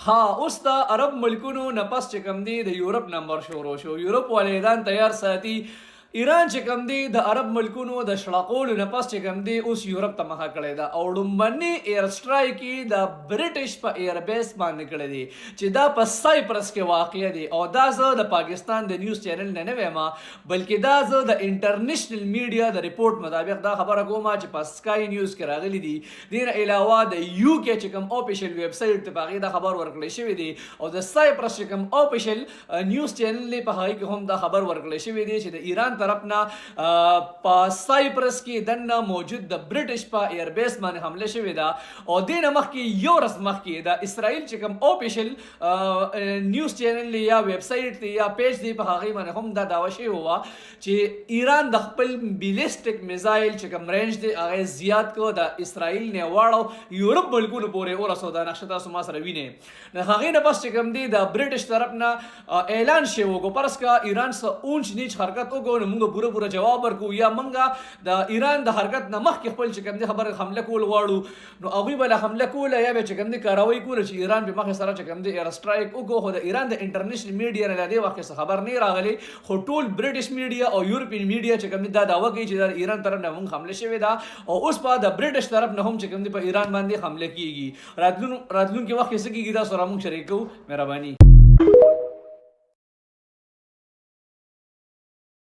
ها اوس د عرب ملکونو نه پس چې کوم دی د یورپ نمبر شروع شو. یورپ والدان تیار ساتي. ایران چې کوم دی د عرب ملکونو د شړقولو نه پس چې کوم دی اوس یورپ ته مخه کړی ده او لومبني ایر سټرایک یې د برټش په ائیربس باندې کړی دی چې دا په سایپرس کې واقع دی. او دا زه د پاکستان د نیوز چینل نه وایم بلکې دا زه د انټرنیشنل میډیا د ریپورت مطابق دا خبره کوم چې په سکای نیوز کې راغلی دی. دین علاوه د یو کې چې کوم آفیشل ویب سټ ته باغې دا خبر ورکړل شوی دی او د سایپرس چې کوم آفیشل نیوز چینل په هغه کې هم دا خبر ورکړل شوی دی چې د ایران طرفنا په سایپرس کې دنه موجود د برټش په ایربیس باندې حمله شوې ده او دینه مخکې یو ورځ مخکې د اسرائیل چې کوم آفیشل نیوز چینل یا ویب سټ دی یا پیج دی په هغه باندې هم دا داوا شوی و چې ایران د خپل بیلسټک میزایل چې کوم رینج دی هغه زیات کو د اسرائیل نه واړو یورپ ملکونو پورې ورسو دا نقشه تاسو ما سره وینئ. هغه نه پس چې کوم دی د برټش طرفنا اعلان شوی وګو پرس کا ایران سره اونچ نیچ حرکت وګو نو موږ پوره جواب ورکو یا منګه د ایران د حرکت نه مخکې خپل چې کوم دی خبره حمله کول غواړو نو هغوی به حمله کوله یا به چې کوم دی کاروي کوله چې ایران به مخکې سره چې کوم دی ایر سټرایک وکړو. خو د ایران د انټرنیشنل میډیا نه دې وخت څخه خبر نه راغلی خو ټول برټش میډیا او یورپین میډیا چې کوم دی دا دعوه کوي چې د ایران طرف نه موږ حمله شوې ده او اوس په د برټش طرف نه هم چې کوم دی په ایران باندې حمله کیږي. راتلونکي وخت کې څه کیږي دا سره موږ شریکو. مهرباني.